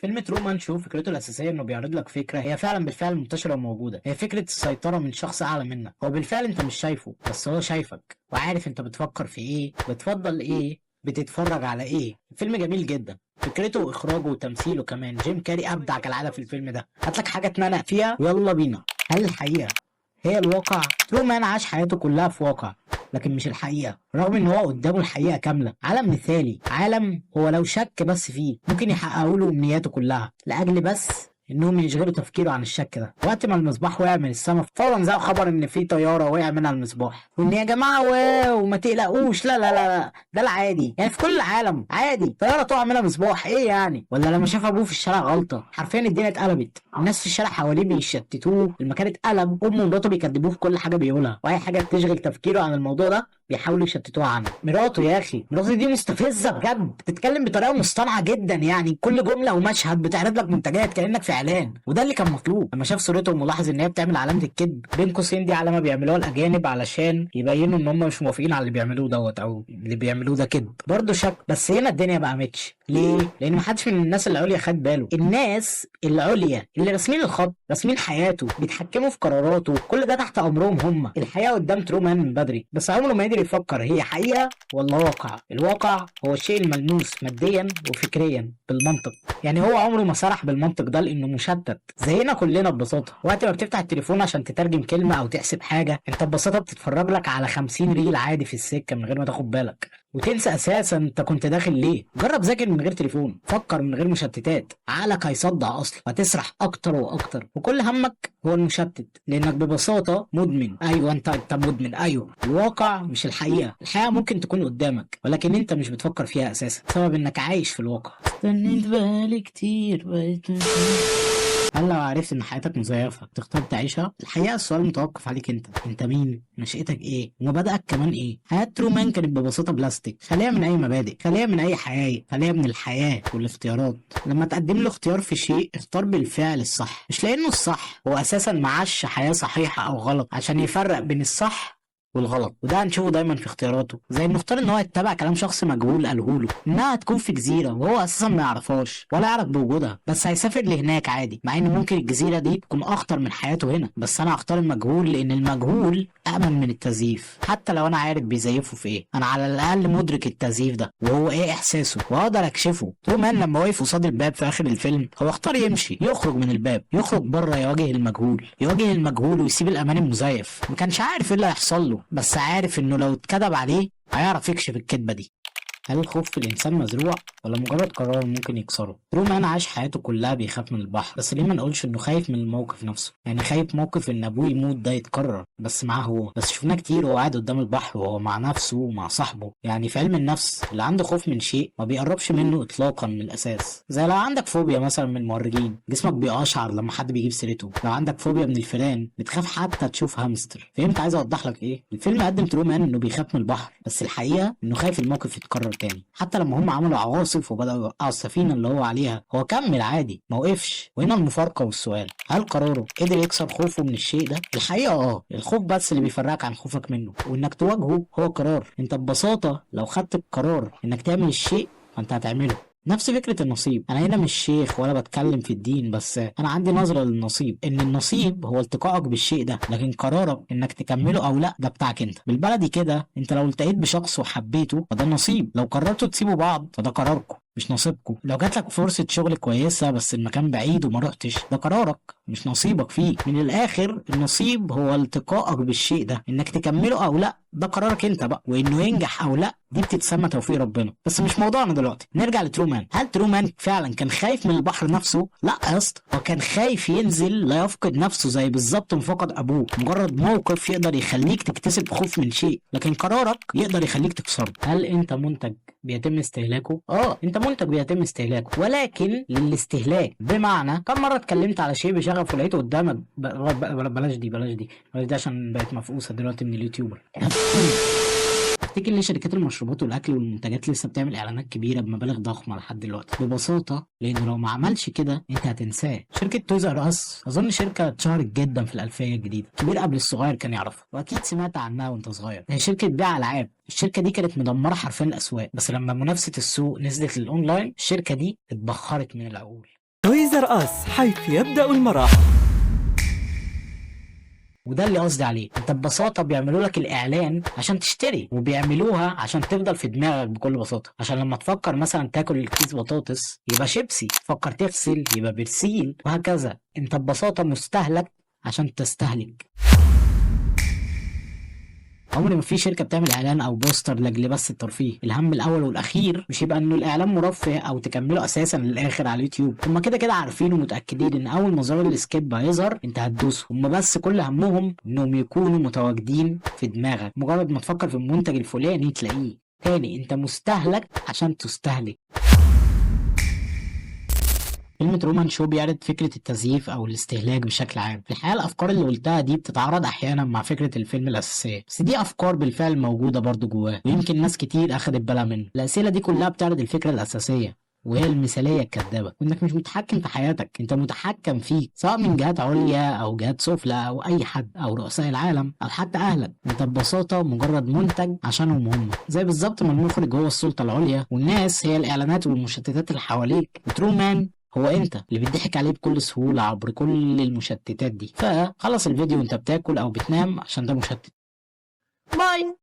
فيلم ترومان شو فكرته الأساسية إنه بيعرض لك فكرة هي فعلا بالفعل منتشرة وموجودة، هي فكرة السيطرة من شخص أعلى منك. هو بالفعل أنت مش شايفه بس هو شايفك وعارف أنت بتفكر في إيه، بتفضل إيه، بتتفرج على إيه. الفيلم جميل جدا، فكرته وإخراجه وتمثيله كمان. جيم كاري أبدع كالعادة في الفيلم ده. هاتلك حاجة تنانق فيها ويلا بينا. هل الحقيقة هي الواقع؟ ترومان عاش حياته كلها في واقع لكن مش الحقيقة، رغم ان هو قدامه الحقيقة كاملة. عالم مثالي، عالم هو لو شك بس فيه ممكن يحققوا له امنياته كلها لاجل بس انهم يشغلوا تفكيره عن الشك ده. وقت ما المصباح وقع من السما فورا زاق خبر ان في طياره وقع منها المصباح، وان يا جماعه واو ما تقلقوش، لا ده العادي، يعني في كل العالم عادي طياره تقع منها مصباح، ايه يعني؟ ولا لما شاف ابوه في الشارع غلطه، حرفيا الدنيا اتقلبت، الناس في الشارع حواليه بيشتتوه، المكان اتقلب، امه ومراته بيكذبوه في كل حاجه بيقولها، واي حاجه تشغل تفكيره عن الموضوع ده بيحاولوا يشتتوها عنه. مراته يا اخي، مراته دي مستفزه بجد، بتتكلم بطريقه مصطنعه جدا، يعني كل جمله ومشهد بتعرض لك منتجات كانك في اعلان، وده اللي كان مطلوب. لما شاف صورتهم ولاحظ ان هي بتعمل علامه الكذب بين قوسين، دي علامه بيعملوها الاجانب علشان يبينوا ان هم مش موافقين على اللي بيعملوه دوت، او اللي بيعملوه ده كذب، برضه شك. بس هنا الدنيا بقى ماتش ليه؟ لان محدش من الناس العليا خد باله. الناس العليا اللي راسمين الخط، راسمين حياته، بيتحكموا في قراراته، كل ده تحت امرهم هم. الحقيقه قدام ترومان من بدري، بس عمره ما قدر يفكر هي حقيقه ولا واقع. الواقع هو الشيء الملموس ماديا وفكريا بالمنطق، يعني هو عمره ما سرح بالمنطق ده لانه مشتت زينا كلنا ببساطه. وقت ما بتفتح التليفون عشان تترجم كلمه او تحسب حاجه، انت ببساطه بتتفرج لك على 50 ريل عادي في السكه من غير ما تاخد بالك، وتنسى اساسا انت كنت داخل ليه. جرب ذاكر من غير تليفون، فكر من غير مشتتات، عقلك هيصدع اصلا، هتسرح اكتر واكتر، وكل همك هو المشتت لانك ببساطه مدمن. ايوه انت مدمن. ايوه الواقع مش الحقيقه، الحقيقه ممكن تكون قدامك ولكن انت مش بتفكر فيها اساسا بسبب انك عايش في الواقع. استنيت بقالي كتير بقيت. هل لو عرفت ان حياتك مزيفة تختار تعيشها؟ الحقيقة السؤال متوقف عليك انت مين؟ نشأتك ايه؟ ومبادئك كمان ايه؟ حياة ترومان كانت ببساطة بلاستيك، خالية من اي مبادئ، خالية من اي حياة، خالية من الحياة والاختيارات. لما تقدم له اختيار في شيء، اختار بالفعل الصح، مش لانه الصح، هو اساسا معاش حياة صحيحة او غلط عشان يفرق بين الصح والغلط. وده هنشوفه دايما في اختياراته، زي انه اختار ان هو يتبع كلام شخص مجهول قاله له انها هتكون في جزيره وهو اساسا ما يعرفهاش ولا يعرف بوجودها، بس هيسافر لهناك عادي، مع ان ممكن الجزيره دي تكون اخطر من حياته هنا. بس انا هختار المجهول لان المجهول امن من التزييف. حتى لو انا عارف بيزيفوا في ايه، انا على الاقل مدرك التزييف ده وهو ايه احساسه واقدر اكشفه. ترومان لما وقف قصاد الباب في اخر الفيلم هو اختار يمشي، يخرج من الباب، يخرج بره، يواجه المجهول، يواجه المجهول ويسيب الامان المزيف. ما كانش عارف ايه اللي هيحصل له بس عارف انه لو اتكذب عليه هيعرف يكشف الكذبه دي. هل الخوف في الإنسان مزروع ولا مجرد قرار ممكن يكسره؟ ترومان عاش حياته كلها بيخاف من البحر، بس ليه ما نقولش إنه خايف من الموقف نفسه؟ يعني خايف موقف إن أبوه يموت ده يتكرر بس معاه هو. بس شفناه كتير وهو قاعد قدام البحر وهو مع نفسه ومع صاحبه. يعني في علم النفس اللي عنده خوف من شيء ما بيقربش منه إطلاقا من الأساس. زي لو عندك فوبيا مثلا من المهرجين، جسمك بيقشعر لما حد بيجيب سيرته. لو عندك فوبيا من الفئران بتخاف حتى تشوف هامستر. فهمت عايز أوضح لك إيه؟ الفيلم قدم ترومان إنه بيخاف من البحر، بس الحقيقة إنه خايف الموقف يتكرر تاني. حتى لما هم عملوا عواصف وبدأوا يوقعوا السفينة اللي هو عليها، هو كمل عادي ما وقفش. وهنا المفارقة والسؤال، هل قراره قدر يكسر خوفه من الشيء ده؟ الحقيقة الخوف بس اللي بيفرقك عن خوفك منه، وانك تواجهه هو قرار. انت ببساطة لو خدت القرار انك تعمل الشيء فانت هتعمله. نفس فكرة النصيب. أنا هنا مش شيخ ولا بتكلم في الدين، بس أنا عندي نظرة للنصيب، إن النصيب هو التقائك بالشيء ده، لكن قرارك إنك تكمله أو لأ ده بتاعك أنت. بالبلدي كده، أنت لو التقيت بشخص وحبيته فده نصيب، لو قررتوا تسيبوا بعض فده قراركم مش نصيبكم. لو جاتلك فرصة شغل كويسة بس المكان بعيد وما رحتش، ده قرارك مش نصيبك فيه. من الآخر النصيب هو التقائك بالشيء ده، إنك تكمله أو لأ ده قرارك أنت بقى، وإنه ينجح أو لأ دي بتتسمى توفيق ربنا. بس مش موضوعنا دلوقتي، نرجع لترومان. هل ترومان فعلا كان خايف من البحر نفسه؟ لا يا اسطى، هو كان خايف ينزل لا يفقد نفسه زي بالظبط ما فقد ابوه. مجرد موقف يقدر يخليك تكتسب خوف من شيء، لكن قرارك يقدر يخليك تكسره. هل انت منتج بيتم استهلاكه؟ انت منتج بيتم استهلاكه ولكن للاستهلاك. بمعنى كم مره اتكلمت على شيء بشغف ولقيته قدامك بلاش دي عشان بقت مفقوسه دلوقتي من اليوتيوبر. تفتكر ليه شركات المشروبات والاكل والمنتجات لسه بتعمل اعلانات كبيره بمبالغ ضخمه لحد دلوقتي؟ ببساطه لانه لو ما عملش كده انت هتنساه. شركه تويز ار اس اظن شركه اتشهرت جدا في الالفيه الجديده، كبير قبل الصغير كان يعرفها، واكيد سمعت عنها وانت صغير. هي شركه بيع العاب. الشركه دي كانت مدمره حرفيا الاسواق، بس لما منافسه السوق نزلت للاونلاين الشركه دي اتبخرت من العقول. ستار اس حيث يبدأ المرح. وده اللي قصدي عليه، انت ببساطة بيعملوا لك الاعلان عشان تشتري، وبيعملوها عشان تفضل في دماغك بكل بساطة، عشان لما تفكر مثلا تاكل الكيس بطاطس يبقى شيبسي، تفكر تغسل يبقى برسيل، وهكذا. انت ببساطة مستهلك عشان تستهلك. عمر ما في شركة بتعمل اعلان او بوستر لاجل بس الترفيه. الهم الاول والاخير مش يبقى انه الاعلان مرفه او تكمله اساسا للاخر على اليوتيوب. هما كده كده عارفين ومتاكدين ان اول ما زرار السكيب هيظهر انت هتدوسه. هما بس كل همهم انهم يكونوا متواجدين في دماغك، مجرد ما تفكر في المنتج الفلاني تلاقيه. تاني، انت مستهلك عشان تستهلك. فيلم ترومان شو بيعرض فكرة التزييف أو الاستهلاك بشكل عام. في الحقيقة الأفكار اللي قلتها دي بتتعارض أحيانا مع فكرة الفيلم الأساسية، بس دي أفكار بالفعل موجودة برضو جواه، ويمكن ناس كتير أخدت بالها منه. الأسئلة دي كلها بتعرض الفكرة الأساسية، وهي المثالية الكذابة، وإنك مش متحكم في حياتك، أنت متحكم فيك، سواء من جهات عليا أو جهات سفلى أو أي حد أو رؤساء العالم أو حتى أهلك. أنت ببساطة مجرد منتج عشانهم هم، زي بالظبط ما المخرج هو السلطة العليا والناس هي الإعلانات والمشتتات اللي حواليك، وترومان هو انت اللي بيضحك عليه بكل سهولة عبر كل المشتتات دي. فخلص الفيديو وانت بتاكل او بتنام عشان ده مشتت. باي.